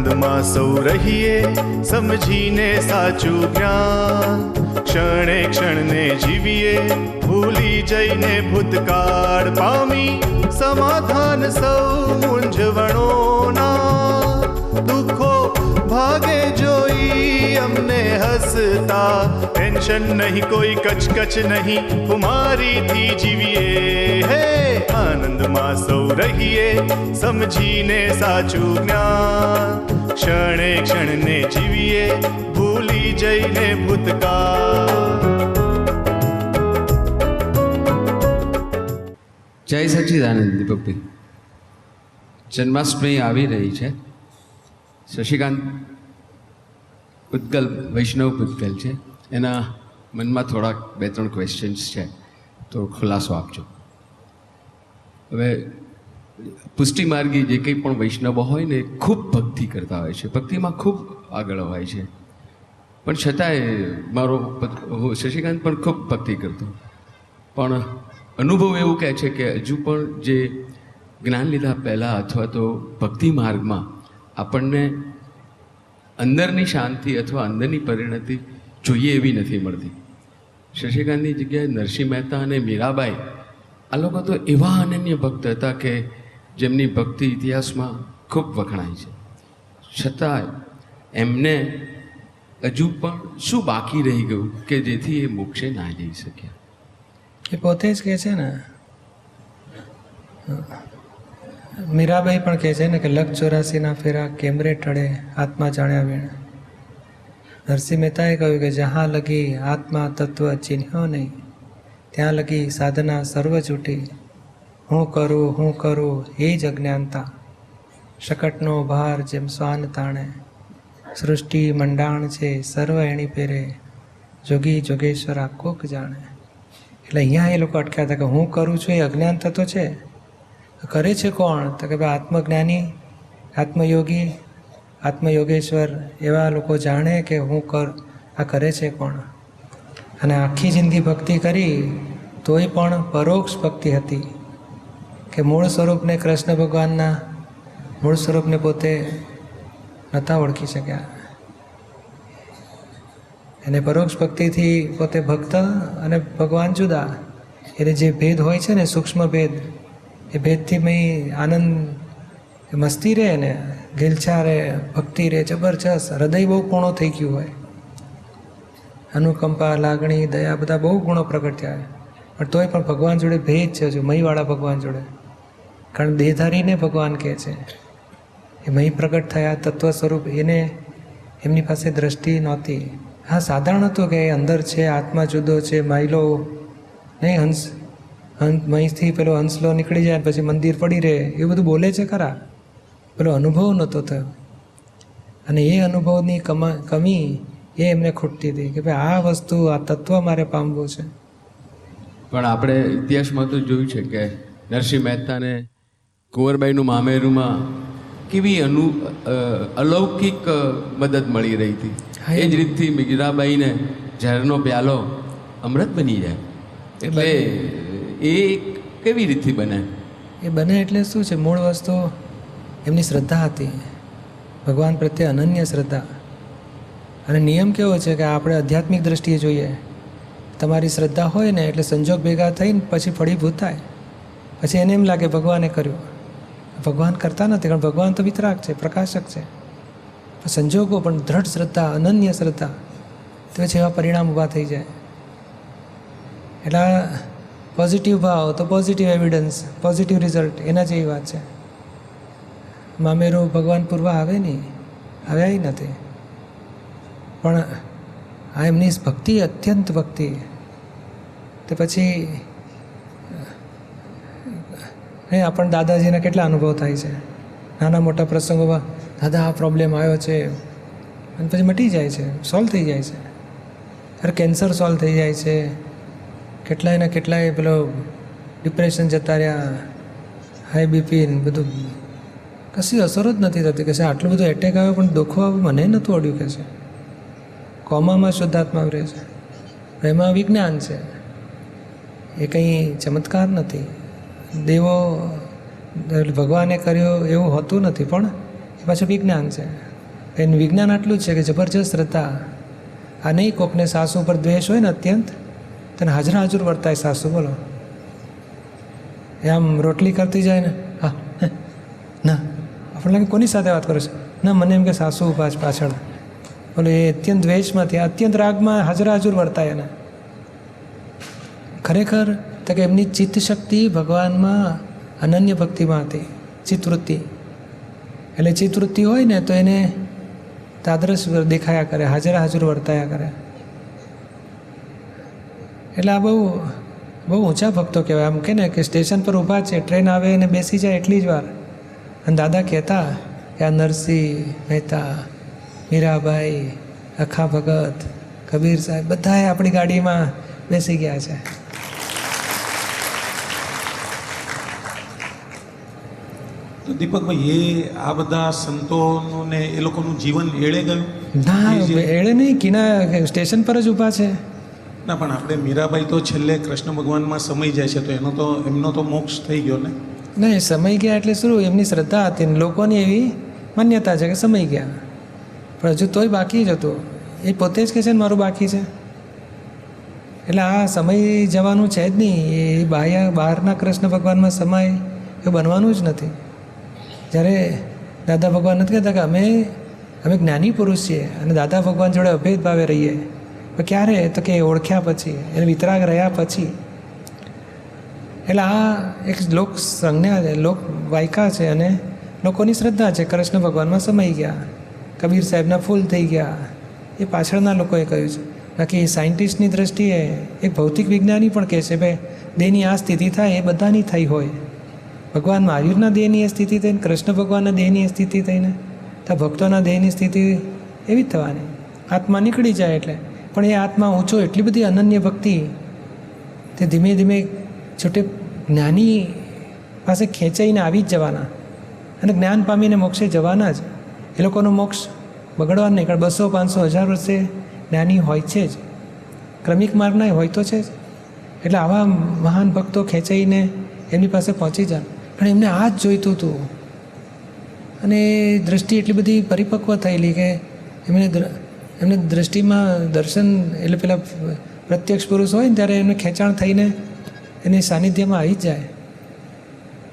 આનંદમાં સૌ રહીએ સમજીને સાચું જ્ઞાન, ક્ષણે ક્ષણને જીવીએ ભૂલી જઈને ભૂતકાળ પામી, સમાધાન સૌ મૂંઝવણોના, દુઃખો ભાગે જોઈ અમને હસતા, ટેન્શન નહીં કોઈ કચકચ નહીં કુમારીથી જીવીએ, હે આનંદમાં સૌ રહીએ સમજીને સાચું જ્ઞાન, ક્ષણે ક્ષણને જીવીએ ભૂલી જઈને ભૂતકાળ. જય સચ્ચિદાનંદ દીપકભાઈ. જન્માષ્ટમી આવી રહી છે. શશિકાંત પૂતગલ વૈષ્ણવ પૂતગલ છે, એના મનમાં થોડાક 2-3 ક્વેશ્ચન્સ છે, તો ખુલાસો આપજો. હવે પુષ્ટિ માર્ગી જે કંઈ પણ વૈષ્ણવો હોય ને, ખૂબ ભક્તિ કરતા હોય છે, ભક્તિમાં ખૂબ આગળ હોય છે, પણ છતાંય શશિકાંત પણ ખૂબ ભક્તિ કરતો, પણ અનુભવ એવું કહે છે કે હજુ પણ જે જ્ઞાન લીધા પહેલાં અથવા તો ભક્તિ માર્ગમાં આપણને અંદરની શાંતિ અથવા અંદરની પરિણતિ જોઈએ એવી નથી મળતી. શશિકાંતની જગ્યાએ નરસિંહ મહેતા અને મીરાબાઈ, આ લોકો તો એવા અનન્ય ભક્ત હતા કે જેમની ભક્તિ ઇતિહાસમાં ખૂબ વખણાય છે, છતાં એમને હજુ પણ શું બાકી રહી ગયું કે જેથી એ મોક્ષે ના જઈ શક્યા? એ પોતે જ કહે છે ને, મીરાબાઈ પણ કહે છે ને કે 184 ફેરા કેમરે ટળે આત્મા જાણ્યા વેણ. નરસિંહ મહેતાએ કહ્યું કે જहाँ લગી આત્મા તત્વ ચિહ્ન્યો નહીં, ત્યાં લગી સાધના સર્વ છૂટી, હું કરું એ જ અજ્ઞાનતા, શકટનો ભાર જેમ શ્વાન તાણે, સૃષ્ટિ મંડાણ છે સર્વ એણી પેરે, જોગી જોગેશ્વરા કોક જાણે. એટલે અહીંયા એ લોકો અટક્યા હતા કે હું કરું છું એ અજ્ઞાન થતો છે. કરે છે કોણ? તો કે ભાઈ આત્મજ્ઞાની, આત્મયોગી, આત્મયોગેશ્વર એવા લોકો જાણે કે આ કરે છે કોણ. અને આખી જિંદગી ભક્તિ કરી તોય પણ પરોક્ષ ભક્તિ હતી કે મૂળ સ્વરૂપને, કૃષ્ણ ભગવાનના મૂળ સ્વરૂપને પોતે નહોતા ઓળખી શક્યા. એને પરોક્ષ ભક્તિથી પોતે ભક્ત અને ભગવાન જુદા, એટલે જે ભેદ હોય છે ને, સૂક્ષ્મ ભેદ, એ ભેદથી મય આનંદ મસ્તી રહે ને, ગેલછા રહે, ભક્તિ રહે જબરજસ્ત, હૃદય બહુ પૂર્ણ થઈ ગયું હોય, અનુકંપા, લાગણી, દયા બધા બહુ ગુણો પ્રગટ થયા, પણ તોય પણ ભગવાન જોડે ભેદ છે હજુ, મહીવાળા ભગવાન જોડે. કારણ દેહધારીને ભગવાન કહે છે, એ મહી પ્રગટ થયા તત્વ સ્વરૂપ, એને એમની પાસે દ્રષ્ટિ નહોતી. હા, સાધારણ હતું કે અંદર છે, આત્મા જુદો છે, માયલો નહીં, મહીથી પેલો હંસલો નીકળી જાય પછી મંદિર પડી રહે, એ બધું બોલે છે ખરા, પેલો અનુભવ નહોતો થયો. અને એ અનુભવની કમી એ એમને ખૂટતી હતી કે ભાઈ આ વસ્તુ, આ તત્વ મારે પામવું છે. પણ આપણે ઇતિહાસમાં તો જોયું છે કે નરસિંહ મહેતાને કુંવરબાઈનું મામેરુમાં કેવી અલૌકિક મદદ મળી રહી હતી. એ જ રીતથી મીરાબાઈને ઝેરનો પ્યાલો અમૃત બની જાય, એટલે એ કેવી રીતથી બને? એ બને એટલે શું છે, મૂળ વસ્તુ એમની શ્રદ્ધા હતી, ભગવાન પ્રત્યે અનન્ય શ્રદ્ધા. અને નિયમ કેવો છે કે આપણે આધ્યાત્મિક દ્રષ્ટિએ જોઈએ, તમારી શ્રદ્ધા હોય ને એટલે સંજોગ ભેગા થઈને પછી ફળીભૂત થાય, પછી એને એમ લાગે ભગવાને કર્યું. ભગવાન કરતા નથી, કારણ ભગવાન તો વિતરાગ છે, પ્રકાશક છે. સંજોગો પણ દ્રઢ શ્રદ્ધા, અનન્ય શ્રદ્ધા, તો પછી એવા પરિણામ ઊભા થઈ જાય. એટલે પોઝિટિવ ભાવ તો પોઝિટિવ એવિડન્સ, પોઝિટિવ રિઝલ્ટ, એના જેવી વાત છે. મામેરો ભગવાન પૂર્વા આવે નહીં, આવ્યા નથી, પણ આ એમની ભક્તિ, અત્યંત ભક્તિ, તે પછી આપણને દાદાજીના કેટલા અનુભવ થાય છે, નાના મોટા પ્રસંગોમાં દાદા આ પ્રોબ્લેમ આવ્યો છે, અને પછી મટી જાય છે, સોલ્વ થઈ જાય છે. અરે કેન્સર સોલ્વ થઈ જાય છે, કેટલાયના કેટલાય પેલો ડિપ્રેશન જતા રહ્યા, હાઈ બીપી બધું, કશી અસર જ નથી થતી. કે છે આટલું બધું એટેક આવ્યો પણ દુઃખો આવ્યું મને નહોતું અડ્યું, કે છે કોમામાં શુદ્ધાત્મા રહે છે. એમાં વિજ્ઞાન છે, એ કંઈ ચમત્કાર નથી. દેવો ભગવાને કર્યો એવું હોતું નથી, પણ એ પાછું વિજ્ઞાન છે. એનું વિજ્ઞાન આટલું જ છે કે જબરજસ્ત શ્રદ્ધા. આ નહીં કોકને સાસુ ઉપર દ્વેષ હોય ને અત્યંત, તને હાજર હાજર વર્તાય સાસુ. બોલો, એ આમ રોટલી કરતી જાય ને, હા ના, આપણે લાગે કોની સાથે વાત કરે છે, ના મને એમ કે સાસુ ઉભા છે પાછળ. બોલો, એ અત્યંત દ્વેષમાંથી અત્યંત રાગમાં હાજર હાજર વર્તાય એને. ખરેખર તો કે એમની ચિત્ત શક્તિ ભગવાનમાં અનન્ય ભક્તિમાં હતી, ચિત્તવૃત્તિ. એટલે ચિત્તવૃત્તિ હોય ને તો એને તાદરશ દેખાયા કરે, હાજર હાજર વર્તાયા કરે. એટલે આ બહુ બહુ ઊંચા ભક્તો કહેવાય. આમ કે ને કે સ્ટેશન પર ઊભા છે, ટ્રેન આવે અને બેસી જાય એટલી જ વાર, અને દાદા કહેતા કે આ નરસિંહ મહેતા, મીરાબાઈ, અખા ભગત, કબીર સાહેબ બધાએ આપણી ગાડીમાં બેસી ગયા છે. તો દીપકભાઈ, એ આ બધા સંતોનું ને એ લોકોનું જીવન એળે ગયું? ના, એળે નહીં, કિના સ્ટેશન પર જ ઊભા છે. ના, પણ આપણે મીરાબાઈ તો છેલ્લે કૃષ્ણ ભગવાનમાં સમય જાય છે, તો એમનો તો મોક્ષ થઈ ગયો ને? નહીં, સમય ગયા એટલે શું, એમની શ્રદ્ધા હતી ને લોકોની એવી માન્યતા છે કે સમય ગયા, પણ હજુ તોય બાકી જ હતું. એ પોતે જ કહે છે ને મારું બાકી છે. એટલે આ સમય જવાનું છે જ નહીં. એ બહારના કૃષ્ણ ભગવાનમાં સમય એ બનવાનું જ નથી. જ્યારે દાદા ભગવાન નથી કહેતા કે અમે જ્ઞાની પુરુષ છીએ અને દાદા ભગવાન જોડે અભેદ ભાવે રહીએ, પણ ક્યારે તો કે ઓળખ્યા પછી, એને વિતરાગ રહ્યા પછી. એટલે આ એક લોક સંજ્ઞા, લોક વાયકા છે અને લોકોની શ્રદ્ધા છે. કૃષ્ણ ભગવાનમાં સમાઈ ગયા, કબીર સાહેબના ફૂલ થઈ ગયા, એ પાછળના લોકોએ કહ્યું છે. બાકી સાયન્ટિસ્ટની દ્રષ્ટિએ એક ભૌતિક વિજ્ઞાની પણ કહે છે ભાઈ દેહની આ સ્થિતિ થાય એ બધાની થઈ હોય. ભગવાન મહાવીરના દેહની એ સ્થિતિ થઈને, કૃષ્ણ ભગવાનના દેહની એ સ્થિતિ થઈને, તો ભક્તોના દેહની સ્થિતિ એવી જ થવાની. આત્મા નીકળી જાય એટલે, પણ એ આત્મા ઊંચો એટલી બધી અનન્ય ભક્તિ, તે ધીમે ધીમે છૂટે જ્ઞાની પાસે ખેંચાઈને આવી જ જવાના અને જ્ઞાન પામીને મોક્ષે જવાના જ. એ લોકોનો મોક્ષ બગડવાનો નહીં, કારણ 200, 500, 1000 વર્ષે જ્ઞાની હોય છે જ, ક્રમિક માર્ગના હોય તો છે જ. એટલે આવા મહાન ભક્તો ખેંચાઈને એમની પાસે પહોંચી જાય. પણ એમને આ જ જોઈતું હતું અને દૃષ્ટિ એટલી બધી પરિપક્વ થયેલી કે એમને દૃષ્ટિમાં દર્શન, એટલે પેલા પ્રત્યક્ષ પુરુષ હોય ને ત્યારે એમને ખેંચાણ થઈને એની સાનિધ્યમાં આવી જ જાય.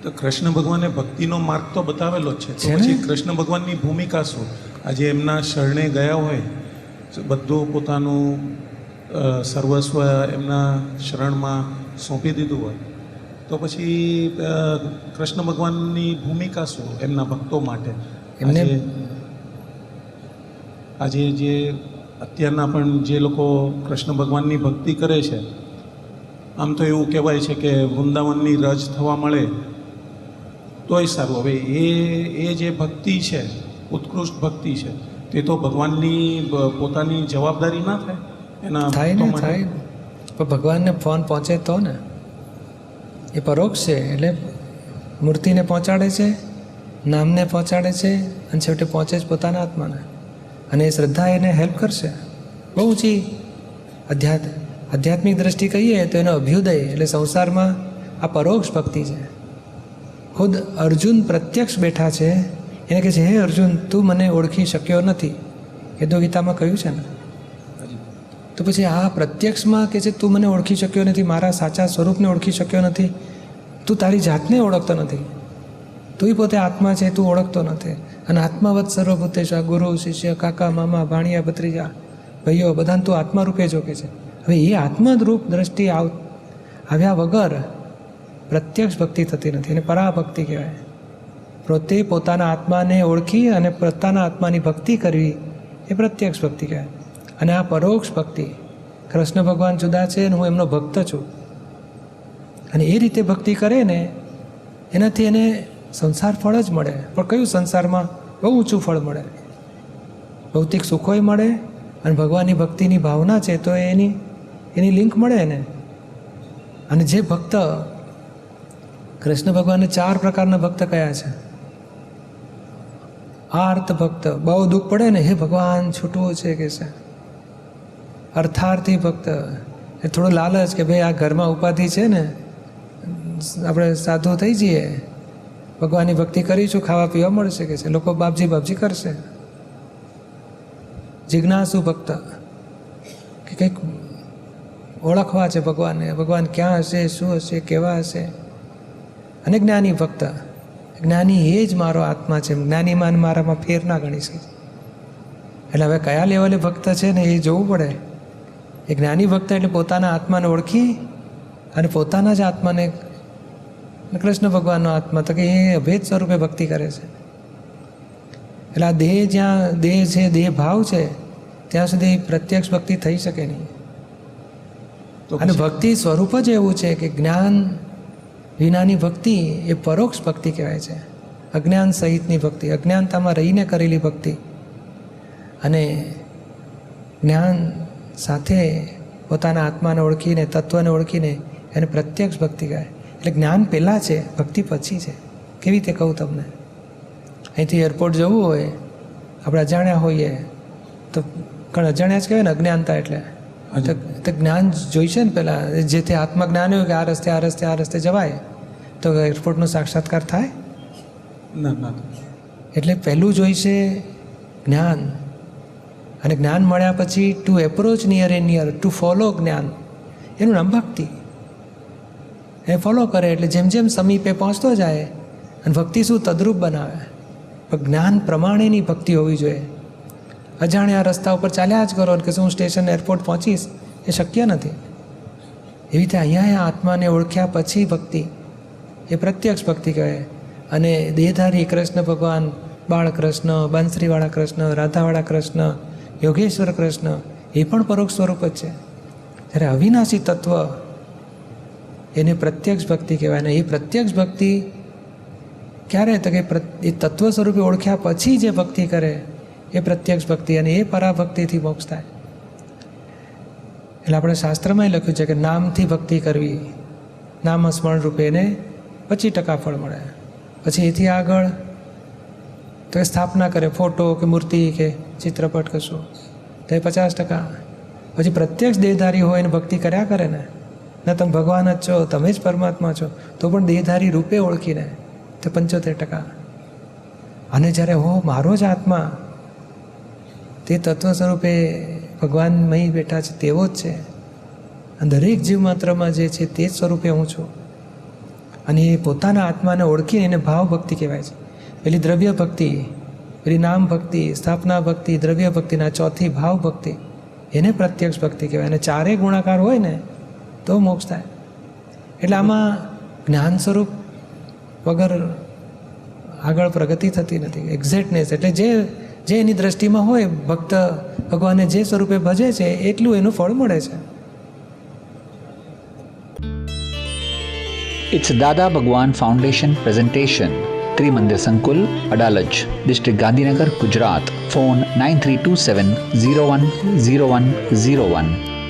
તો કૃષ્ણ ભગવાને ભક્તિનો માર્ગ તો બતાવેલો જ છે, તો પછી કૃષ્ણ ભગવાનની ભૂમિકા શું? આજે એમના શરણે ગયા હોય, બધું પોતાનું સર્વસ્વ એમના શરણમાં સોંપી દીધું હોય, તો પછી કૃષ્ણ ભગવાનની ભૂમિકા શું એમના ભક્તો માટે? આજે જે અત્યારના પણ જે લોકો કૃષ્ણ ભગવાનની ભક્તિ કરે છે, આમ તો એવું કહેવાય છે કે વૃંદાવનની રજ થવા મળે તોય સારું. હવે એ જે ભક્તિ છે, ઉત્કૃષ્ટ ભક્તિ છે, તે તો ભગવાનની પોતાની જવાબદારી ના થાય? એના થાય ને, થાય. પણ ભગવાનને ફોન પહોંચે તો ને, એ પરોક્ષ છે. એટલે મૂર્તિને પહોંચાડે છે, નામને પહોંચાડે છે, અને છેવટે પહોંચે જ પોતાના આત્માને. અને એ શ્રદ્ધા એને હેલ્પ કરશે. બહુ ઊંચી આધ્યાત્મિક દ્રષ્ટિ કહીએ તો એનો અભ્યુદય, એટલે સંસારમાં આ પરોક્ષ ભક્તિ છે. ખુદ અર્જુન પ્રત્યક્ષ બેઠા છે, એને કહે છે હે અર્જુન, તું મને ઓળખી શક્યો નથી, એ તો ગીતામાં કહ્યું છે ને. તો પછી આ પ્રત્યક્ષમાં કે છે તું મને ઓળખી શક્યો નથી, મારા સાચા સ્વરૂપને ઓળખી શક્યો નથી, તું તારી જાતને ઓળખતો નથી, તું પોતે આત્મા છે, તું ઓળખતો નથી. અને આત્માવત સર્વભૂતેશ, ગુરુ, શિષ્ય, કાકા, મામા, ભાણિયા, ભત્રીજા, ભાઈઓ બધાને તું આત્મા રૂપે જોકે છે. હવે એ આત્મરૂપ દ્રષ્ટિ આવ્યા વગર પ્રત્યક્ષ ભક્તિ થતી નથી, એને પરાભક્તિ કહેવાય. પોતે પોતાના આત્માને ઓળખી અને પોતાના આત્માની ભક્તિ કરવી એ પ્રત્યક્ષ ભક્તિ કહેવાય. અને આ પરોક્ષ ભક્તિ, કૃષ્ણ ભગવાન જુદા છે અને હું એમનો ભક્ત છું, અને એ રીતે ભક્તિ કરે ને એનાથી એને સંસાર ફળ જ મળે. પણ કયું સંસારમાં બહુ ઊંચું ફળ મળે, ભૌતિક સુખોય મળે અને ભગવાનની ભક્તિની ભાવના છે તો એની લિંક મળે એને. અને જે ભક્ત, કૃષ્ણ ભગવાનને 4 પ્રકારના ભક્ત કયા છે. આર્ત ભક્ત, બહુ દુઃખ પડે ને, હે ભગવાન છૂટવું છે કે છે. અર્થાર્થી ભક્ત, એ થોડો લાલચ કે ભાઈ આ ઘરમાં ઉપાધિ છે ને, આપણે સાધુ થઈ જઈએ, ભગવાનની ભક્તિ કરીશું, ખાવા પીવા મળશે કે છે, લોકો બાપજી કરશે. જિજ્ઞાસુ ભક્ત કે કંઈક ઓળખવા છે ભગવાનને, ભગવાન ક્યાં હશે, શું હશે, કેવા હશે. અને જ્ઞાની ભક્ત, જ્ઞાની એ જ મારો આત્મા છે, જ્ઞાનીમાં મારામાં ફેર ના ગણી શકે. એટલે હવે કયા લેવલે ભક્ત છે ને એ જોવું પડે. એ જ્ઞાની ભક્ત એટલે પોતાના આત્માને ઓળખી અને પોતાના જ આત્માને, કૃષ્ણ ભગવાનનો આત્મા તો કે એ અભેદ સ્વરૂપે ભક્તિ કરે છે. એટલે આ દેહ જ્યાં દેહ છે, દેહ ભાવ છે, ત્યાં સુધી પ્રત્યક્ષ ભક્તિ થઈ શકે નહીં. અને ભક્તિ સ્વરૂપ જ એવું છે કે જ્ઞાન વિનાની ભક્તિ એ પરોક્ષ ભક્તિ કહેવાય છે. અજ્ઞાન સહિતની ભક્તિ, અજ્ઞાનતામાં રહીને કરેલી ભક્તિ. અને જ્ઞાન સાથે પોતાના આત્માને ઓળખીને, તત્વને ઓળખીને એને પ્રત્યક્ષ ભક્તિ કહેવાય. એટલે જ્ઞાન પહેલાં છે, ભક્તિ પછી છે. કેવી રીતે કહું તમને? અહીંથી એરપોર્ટ જવું હોય, આપણે અજાણ્યા હોઈએ તો કારણ અજાણ્યા જ કહેવાય ને, અજ્ઞાનતા એટલે. તો જ્ઞાન જોઈશે ને પહેલાં, જેથી આત્મજ્ઞાન હોય કે આ રસ્તે આ રસ્તે આ રસ્તે જવાય તો એરપોર્ટનો સાક્ષાત્કાર થાય ના. એટલે પહેલું જોઈશે જ્ઞાન. અને જ્ઞાન મળ્યા પછી two approach near and near, two follow જ્ઞાન, એનું નામ ભક્તિ. એ ફોલો કરે એટલે જેમ જેમ સમીપે પહોંચતો જાય. અને ભક્તિ શું તદ્રુપ બનાવે, પણ જ્ઞાન પ્રમાણેની ભક્તિ હોવી જોઈએ. અજાણ્યા રસ્તા ઉપર ચાલ્યા જ કરો કે હું સ્ટેશન એરપોર્ટ પહોંચીશ, એ શક્ય નથી. એવી રીતે અહીંયા આત્માને ઓળખ્યા પછી ભક્તિ એ પ્રત્યક્ષ ભક્તિ કહેવાય. અને દેહધારી કૃષ્ણ ભગવાન, બાળકૃષ્ણ, બાંસરીવાળા કૃષ્ણ, રાધાવાળા કૃષ્ણ, યોગેશ્વર કૃષ્ણ એ પણ પરોક્ષ સ્વરૂપ જ છે. જ્યારે અવિનાશી તત્વ એને પ્રત્યક્ષ ભક્તિ કહેવાય. ને એ પ્રત્યક્ષ ભક્તિ ક્યારે? તો કે એ તત્વ સ્વરૂપે ઓળખ્યા પછી જે ભક્તિ કરે એ પ્રત્યક્ષ ભક્તિ, અને એ પરાભક્તિથી મોક્ષ થાય. એટલે આપણે શાસ્ત્રમાં લખ્યું છે કે નામથી ભક્તિ કરવી, નામ સ્મરણ રૂપે એને 25% ફળ મળે. પછી એથી આગળ તો એ સ્થાપના કરે, ફોટો કે મૂર્તિ કે ચિત્રપટ કશું, તો એ 50%. પછી પ્રત્યક્ષ દેહધારી હોય એને ભક્તિ કર્યા કરે ને, ના તમે ભગવાન જ છો, તમે જ પરમાત્મા છો, તો પણ દેહધારી રૂપે ઓળખીને તો 75%. અને જ્યારે હો મારો જ આત્મા તે તત્વ સ્વરૂપે ભગવાનમય બેઠા છે તેવો જ છે, અને દરેક જીવ માત્રમાં જે છે તે જ સ્વરૂપે હું છું. અને એ પોતાના આત્માને ઓળખીને એને ભાવ ભક્તિ કહેવાય છે. પેલી દ્રવ્ય ભક્તિ, પેલી નામ ભક્તિ, સ્થાપના ભક્તિ, દ્રવ્ય ભક્તિના ચોથી ભાવ ભક્તિ, એને પ્રત્યક્ષ ભક્તિ કહેવાય. અને ચારે ગુણાકાર હોય ને તો મોક્ષ થાય. એટલે આમાં જ્ઞાન સ્વરૂપ વગર આગળ પ્રગતિ થતી નથી. એક્ઝેક્ટનેસ એટલે જે એની દ્રષ્ટિમાં હોય, ભક્ત ભગવાનને જે સ્વરૂપે ભજે છે એટલું એનું ફળ મળે છે. It's Dada Bhagwan Foundation presentation. Trimandir Sankul, Adalaj, District Gandhinagar, Gujarat. Phone 9327 010101.